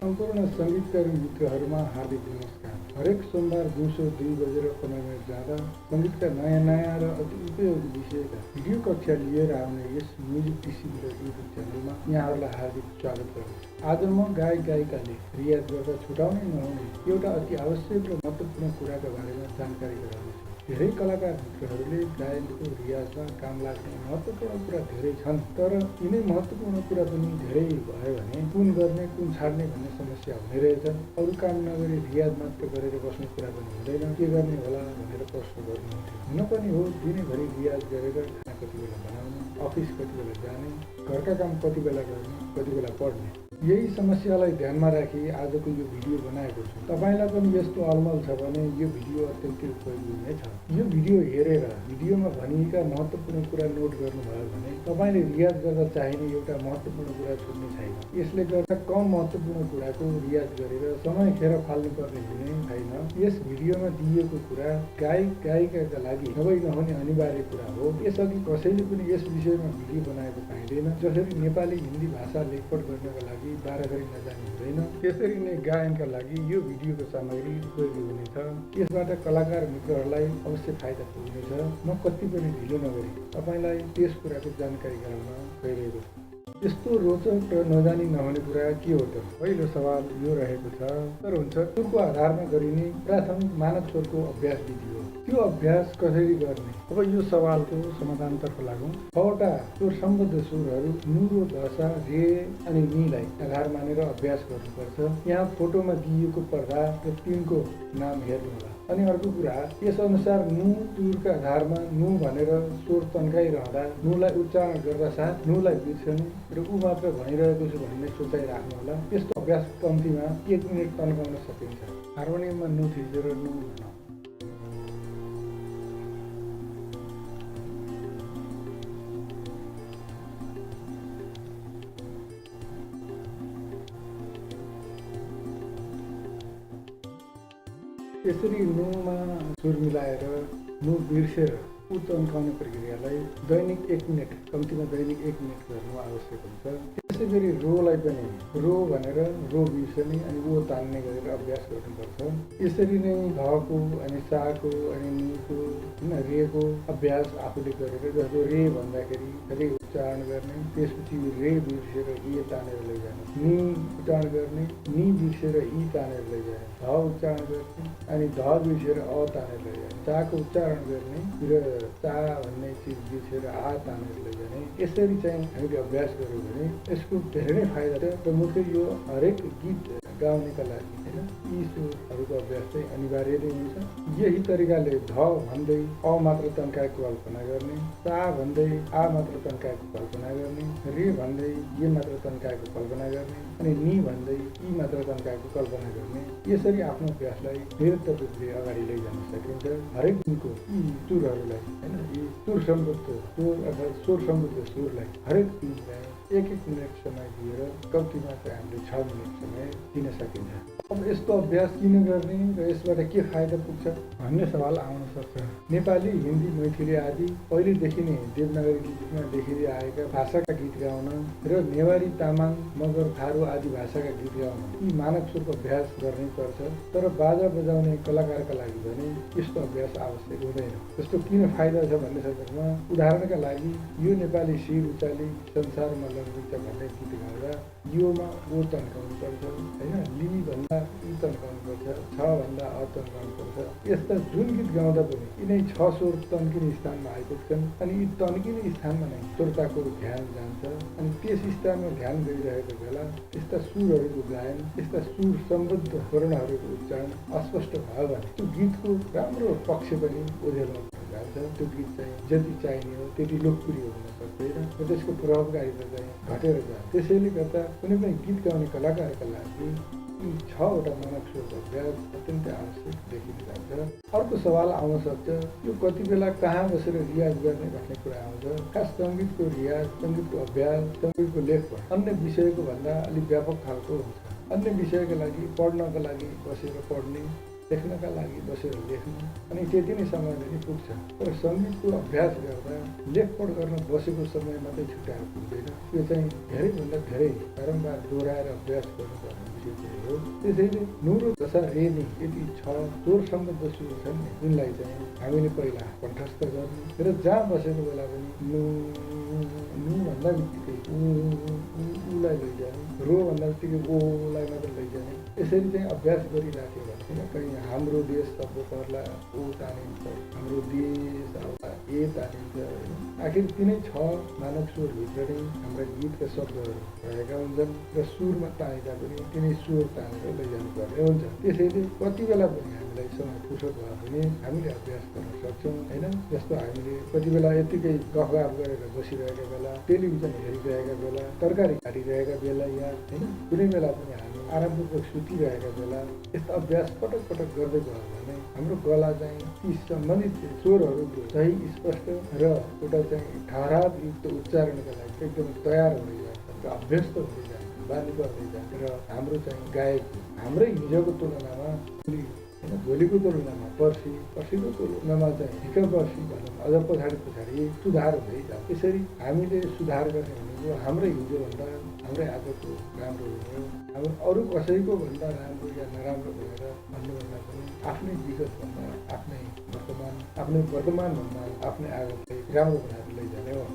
सम्पूर्ण सङ्गीतकारी मित्रहरूमा हार्दिक नमस्कार। हरेक सोमबार दिउँसो 2:15 जाँदा सङ्गीतका नयाँ र अति उपयोगी विषयका भिडियो कक्षा लिएर आउने यस म्युजिक डिसिप्लिन युट्युब च्यानलमा यहाँहरूलाई हार्दिक स्वागत गर्छु। आज म गायक गायिकाले रियाज गर्दा छुटाउनै नहुने एउटा अति आवश्यक र महत्त्वपूर्ण कुराका बारेमा जानकारी गराउनेछु। धेरै कलाकार मित्रहरूले गायनको रियाजमा काम लाग्ने महत्त्वपूर्ण कुरा धेरै छन्, तर यिनै महत्त्वपूर्ण कुरा पनि धेरै भयो भने कुन गर्ने कुन छाड्ने भन्ने समस्या हुने रहेछ। अरू काम नगरी रियाज मात्र गरेर बस्ने कुरा पनि हुँदैन, के गर्ने होला भनेर प्रश्न गर्नुहुन्थ्यो। हुन पनि हो, दिनभरि रियाज गरेर खाना कति बेला बनाउने, अफिस कति बेला जाने, घरका काम कति बेला गर्ने, कति बेला पढ्ने। यही समस्यालाई ध्यानमा राखी आजको यो भिडियो बनाएको छु। तपाईँलाई पनि यस्तो अलमल छ भने यो भिडियो अत्यन्तै उपयोगी हुनेछ। यो भिडियो हेरेर भिडियोमा भनिएका महत्त्वपूर्ण कुरा नोट गर्नुभयो भने तपाईँले रियाज गर्दा चाहिने एउटा महत्त्वपूर्ण कुरा छुट्ने छैन। यसले गर्दा कम महत्त्वपूर्ण कुराको रियाज गरेर समय खेर फाल्नुपर्ने हुने छैन। यस भिडियोमा दिइएको कुरा गायक गायिकाका लागि नभई नहुने अनिवार्य कुरा हो। यसअघि कसैले पनि यस विषयमा भिडियो बनाएको पाइँदैन। जसरी नेपाली हिन्दी भाषा लेखपढ गर्नका लागि बाह्रगरी नजानु हुँदैन, त्यसरी नै गायनका लागि यो भिडियोको सामग्री उपयोगी हुनेछ। यसबाट कलाकार मित्रहरूलाई अवश्य फाइदा पुग्नेछ। म कति पनि ढिलो नगरी तपाईँलाई त्यस कुराको जानकारी गराउन गइरहेको छु। यस्तो रोचक र नजानी नहुने कुरा के हो त? पहिलो सवाल यो रहेको छ, तर हुन्छ सुरको आधारमा गरिने प्राथमिक मानक स्वरको अभ्यास विधि हो। त्यो अभ्यास कसरी गर्ने? अब यो सवालको समाधानतर्फ लागौँ। 6वटा स्वर सम्बद्ध स्वरहरू नु र दशा, रे अनि नीलाई आधार मानेर अभ्यास गर्नुपर्छ। यहाँ फोटोमा दिइएको पर्दा र तिनको नाम हेर्नुहोला। अनि अर्को कुरा, यस अनुसार नु तुरका आधारमा नु भनेर स्वर तन्काइरहँदा नुलाई उच्चारण गर्दा साथ नुलाई बिर्सने र ऊ मात्र भनिरहेको छु भन्ने सोचाइ राख्नुहोला। यस्तो अभ्यास कम्तीमा 1 मिनट तन्काउन सकिन्छ। हार्मोनियममा नु थिचेर नु भनौँ। यसरी नुमा सुर मिलाएर नु बिर्सेर ऊ तन्काउने प्रक्रियालाई दैनिक 1 मिनट, कम्तीमा दैनिक 1 मिनट गर्नु आवश्यक हुन्छ। त्यसै गरी रोलाई पनि रो भनेर रो बिर्सने अनि ओ तान्ने गरेर अभ्यास गर्नुपर्छ। यसरी नै धको अनि साको अनि नीको होइन रेको अभ्यास आफूले गरेर, जस्तो रे भन्दाखेरि रे उच्चारण गर्ने, त्यसपछि रे बिर्सेर ए तानेर लैजाने, नी उच्चारण गर्ने, नी बिर्सेर ई तानेर लैजाने, ध उच्चारण गर्ने अनि ध बिर्सेर अ तानेर लैजाने, चाको उच्चारण गर्ने र चा भन्ने चिज बिर्सेर आ तानेर लैजाने। यसरी चाहिँ हामीले अभ्यास गऱ्यौँ भने यसको धेरै नै फाइदा छ। र मुख्य यो हरेक गीत गाउनेका लागि होइन यी स्वरहरूको अभ्यास चाहिँ अनिवार्य नै हुन्छ। यही तरिकाले ध भन्दै अ मात्र तन्काएको कल्पना गर्ने, चा भन्दै आ मात्र तन्काएको कल्पना गर्ने, रे भन्दै ए मात्र तन्काएको कल्पना गर्ने अनि नी भन्दै ई मात्र तन्काएको कल्पना गर्ने। यसरी आफ्नो अभ्यासलाई निरन्तर रूपले अगाडि लैजान सकिन्छ। हरेक दिनको यी सुरहरूलाई होइन यी सुर सम्बद्ध स्वर अर्थात् स्वर सम्बद्ध सुरलाई हरेक दिनलाई 1-1 मिनट समय दिएर कम्तीमा चाहिँ हामीले 6 मिनट समय दिन सकिन्छ। अब यस्तो अभ्यास किन गर्ने र यसबाट के फाइदा पुग्छ भन्ने सवाल आउन सक्छ। नेपाली, हिन्दी, मैथिली आदि पहिलेदेखि नै देवनागरी लिपिमा लेखिँदै आएका भाषाका गीत गाउन र नेवारी, तामाङ, मगर, थारू आदि भाषाका गीत गाउन यी मानक स्वरको अभ्यास गर्नै पर्छ। तर बाजा बजाउने कलाकारका लागि भने यस्तो अभ्यास आवश्यक हुँदैन। जस्तो किन फाइदा छ भन्ने सन्दर्भमा उदाहरणका लागि यो नेपाली शिर उचाली संसारमा लम्बिन्छ भन्ने गीत गाउँदा योमा ओ तन्काउनु पर्छ होइन, ली भन्दा ई तन्काउनु पर्छ, छ भन्दा अ तन्काउनु पर्छ। यस्ता जुन गीत गाउँदा पनि यिनै 6 स्वर तन्किने स्थानमा आइपुग्छन् अनि यी तन्किने स्थानमा नै श्रोताको ध्यान जान्छ अनि त्यस स्थानमा ध्यान गइरहेको बेला यस्ता सुरहरूको गायन, यस्ता सुर सम्बद्ध वर्णहरूको उच्चारण अस्पष्ट भयो भने त्यो गीतको राम्रो पक्ष पनि ओझेलमा जान्छ। त्यो गीत चाहिँ जति चाहिने हो त्यति लोकप्रिय हुन सक्दैन र त्यसको प्रभावकारिता चाहिँ घटेर जान्छ। त्यसैले गर्दा कुनै पनि गीत गाउने कलाकारका लागि यी 6वटा मानक स्वरको अभ्यास अत्यन्तै आवश्यक देखिन जान्छ। अर्को सवाल आउन सक्छ, यो कति बेला कहाँ बसेर रियाज गर्ने भन्ने कुरा आउँछ। खास सङ्गीतको रियाज, सङ्गीतको अभ्यास, सङ्गीतको लेखपढ अन्य विषयको भन्दा अलिक व्यापक खालको हुन्छ। अन्य विषयका लागि पढ्नका लागि बसेर पढ्ने लेख्नका लागि बसेर लेख्नु अनि त्यति नै समयले नै पुग्छ। तर सङ्गीतको अभ्यास गर्दा लेखपढ गर्न बसेको समय मात्रै छुट्याएर पुग्दैन। त्यो चाहिँ धेरैभन्दा धेरै बारम्बार दोहोऱ्याएर अभ्यास गर्नुपर्ने विषय चाहिँ हो। त्यसैले नुरो जसा रेनी यदि छ स्वरसँग बसेको छ नि यिनलाई चाहिँ हामीले पहिला कण्ठस्थ गर्नु र जहाँ बसेको बेला पनि नु भन्दा बित्तिकै उलाई लैजाने, रो भन्दा बित्तिकै ओलाई मात्र लैजाने। यसरी चाहिँ अभ्यास गरिराख्यो भने कहीँ हाम्रो देश शब्द पर्ला ओ तानिन्छ, हाम्रो देश आउँदा ए तानिन्छ होइन। आखिर तिनै छ मानव स्वरभित्र नै हाम्रा गीतका शब्दहरू रहेका हुन्छन् र सुरमा तानेका पनि तिनै स्वर तानेर लैजानु पर्ने हुन्छ। त्यसैले कति बेला पनि हामीलाई समय फुर्सद भयो भने हामीले अभ्यास गर्न सक्छौँ होइन। जस्तो हामीले कति बेला यत्तिकै गफगाफ गरेर बसिरहेका बेला, टेलिभिजन हेरिरहेका बेला, तरकारी काटिरहेका बेला या होइन कुनै बेला पनि हामी आरामपूर्वक सुतिरहेका बेला यस्तो अभ्यास पटक पटक गर्दै गयो भने हाम्रो गला चाहिँ ती सम्बन्धित स्वरहरूको सही स्पष्ट र एउटा चाहिँ ठहरावयुक्त उच्चारणका लागि एकदम तयार हुँदै जान्छ र अभ्यस्त हुँदै जान्छ, बानी पर्दै जान्छ र हाम्रो चाहिँ गायक हाम्रै हिजोको तुलनामा भोलिको तुलनामा पर्सिको तुलनामा चाहिँ हिजो पर्सि भनौँ अझ पछाडि सुधार हुँदै जान्छ। त्यसरी हामीले सुधार गर्ने भनेको हाम्रै हिजोभन्दा हाम्रै आजको राम्रो हुने हो। अब अरू कसैको भन्दा राम्रो या नराम्रो भनेर भन्नुभन्दा पनि आफ्नै विगतभन्दा आफ्नै वर्तमानभन्दा आफ्नै आगतलाई राम्रो बनाएर लैजाने हो।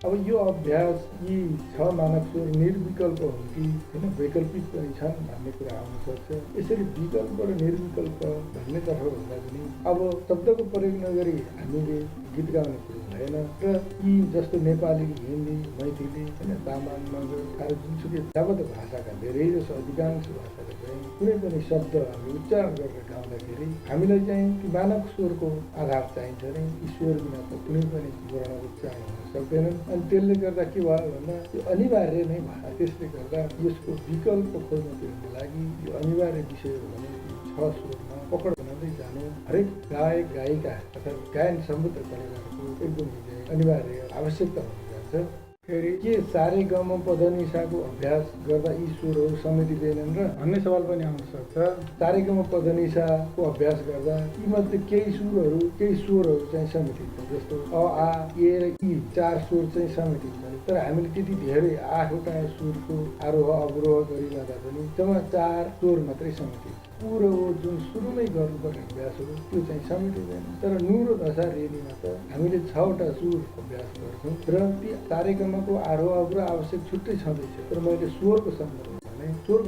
अब यो अभ्यास यी छ मानव स्वर निर्विकल्प हुन् कि होइन वैकल्पिक पनि छन् भन्ने कुरा आउन सक्छ। यसरी विकल्प र निर्विकल्प भन्नेतर्फ भन्दा पनि अब शब्दको प्रयोग नगरी हामीले गीत गाउने कुरो भएन र यी जस्तो नेपाली, हिन्दी, मैथिली होइन तामाङ, मगर, थारू जुनसुकै जावत भाषाका धेरै जसो अधिकांश भाषाका चाहिँ कुनै पनि शब्द हामी उच्चारण गरेर गाउँदाखेरि हामीलाई चाहिँ ती मानव स्वरको आधार चाहिन्छ नै। यी स्वर बिना त कुनै पनि वर्ण उच्चारण हुन सक्दैनन्। अनि त्यसले गर्दा के भयो भन्दा यो अनिवार्य नै भयो। त्यसले गर्दा यसको विकल्प खोज्नको लागि यो अनिवार्य विषय हो भने छ स्वरमा पकड बनाउँदै जानु हरेक गायक गायिका अथवा गायन सम्बद्ध कलाकारको एकदमै अनिवार्य आवश्यकता हुन जान्छ। फेरि के सारे गम पधनिसाको अभ्यास गर्दा यी स्वरहरू समेटिँदैनन् र भन्ने सवाल पनि आउन सक्छ। सारे गम पधनिसाको अभ्यास गर्दा यीमध्ये केही स्वरहरू चाहिँ समेटिन्छ। जस्तो अ, आ, ए र ई 4 स्वर चाहिँ समेटिन्छन्। तर हामीले त्यति धेरै 8वटा स्वरको आरोह अवरोह गरिरहँदा पनि जम्मा 4 स्वर मात्रै समेटिन्छ। उ र ओ जुन सुरुमै गर्नुपर्ने अभ्यास हो त्यो चाहिँ समेटिँदैन। तर नु र धसा रेनीमा त हामीले 6वटा स्वर अभ्यास गर्छौँ र ती सारेगमको आरोह अवरोह आवश्यक छुट्टै छँदैछ। तर मैले स्वरको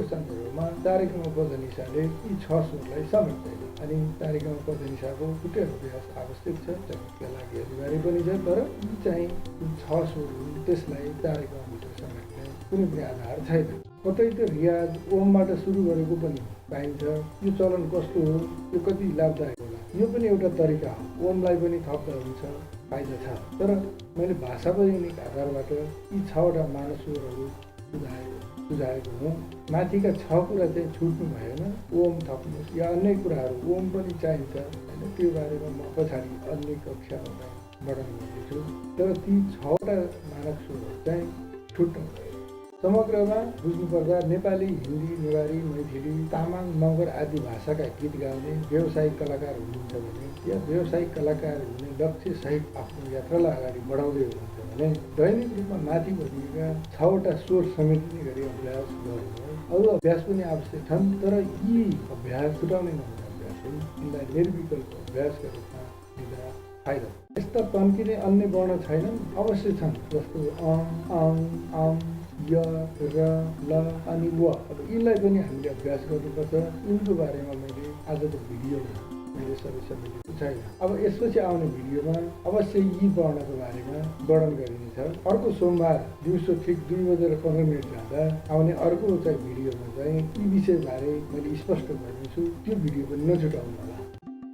सन्दर्भमा सारेगम पधनिसाले यी 6 स्वरलाई समेट्दैन। अनि सारेगम पधनिसाको छुट्टै अभ्यास आवश्यक छ, सङ्गीतका लागि अनिवार्य पनि छ। तर यी चाहिँ 6 स्वर हुन्, त्यसलाई सारेगमभित्र समेट्ने कुनै पनि आधार छैन। कतै त रियाज ओमबाट सुरु गरेको पनि पाइन्छ। यो चलन कस्तो हो, यो कति लाभदायक होला, यो पनि एउटा तरिका हो। ओमलाई पनि थप्दा हुन्छ, फाइदा छ। तर मैले भाषा वैज्ञानिक आधारबाट यी 6वटा मानव स्वरहरू सुझाएको हुँ। माथिका 6 कुरा चाहिँ छुट्नु भएन। ओम थप्नुहोस् या अन्य कुराहरू ओम पनि चाहिन्छ होइन। त्यो बारेमा म पछाडि अन्य कक्षामा वर्णन गर्नेछु। तर ती 6वटा मानव स्वरहरू चाहिँ छुट्नु भएन। समग्रमा बुझ्नुपर्दा नेपाली, हिन्दी, नेवारी, मैथिली, तामाङ, मगर आदि भाषाका गीत गाउने व्यावसायिक कलाकार हुनुहुन्छ भने या व्यावसायिक कलाकार हुने लक्ष्यसहित आफ्नो यात्रालाई अगाडि बढाउँदै हुनुहुन्छ भने दैनिक रूपमा माथि भनिएका 6वटा स्वर समेटिने गरी अभ्यास गर्नु। अरू अभ्यास पनि आवश्यक छन्, तर यी अभ्यास छुटाउने नहुने अभ्यास हुन्। यिनलाई निर्विकल्प अभ्यास गरेर लिँदा फाइदा। यस्ता तन्किने अन्य वर्ण छैनन्? अवश्य छन्। जस्तो य, र, ल अनि व। अब यिनलाई पनि हामीले अभ्यास गर्नुपर्छ। यिनको बारेमा मैले आजको भिडियोमा मैले सबै समेटेको छैन। अब यसपछि आउने भिडियोमा अवश्य यी वर्णको बारेमा वर्णन गरिनेछ। अर्को सोमबार दिउँसो ठिक 2:15 जाँदा आउने अर्को चाहिँ भिडियोमा चाहिँ यी विषयबारे मैले स्पष्ट गर्नेछु। त्यो भिडियो पनि नछुटाउनु होला।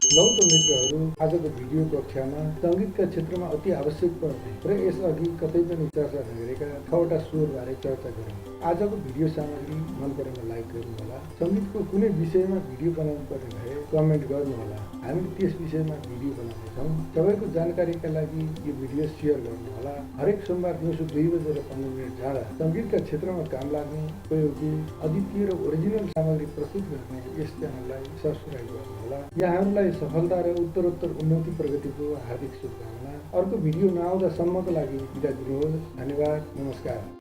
लौ त मित्रहरू, आजको भिडियो कक्षामा सङ्गीतका क्षेत्रमा अति आवश्यक पर्ने र यसअघि कतै पनि चर्चा नगरेका 6वटा स्वरबारे चर्चा गरौँ। आजको भिडियो सामग्री मन परेमा लाइक गर्नुहोला। सङ्गीतको कुनै विषयमा भिडियो बनाउनु पर्ने भए कमेन्ट गर्नुहोला। हामीले त्यस विषयमा भिडियो बनाउनेछौँ। सबैको जानकारीका लागि यो भिडियो सेयर गर्नुहोला। हरेक सोमबार दिउँसो 2 बजेर 15 मिनट जाँदा सङ्गीतका क्षेत्रमा काम लाग्ने उपयोगी अद्वितीय र ओरिजिनल सामग्री प्रस्तुत गर्ने यस च्यानललाई सब्सक्राइब गर्नुहोला। यहाँहरूलाई सफलता र उत्तरोत्तर उन्नति प्रगतिको हार्दिक शुभकामना। अर्को भिडियो नआउँदासम्मको लागि बिदा दिनुहोस्। धन्यवाद। नमस्कार।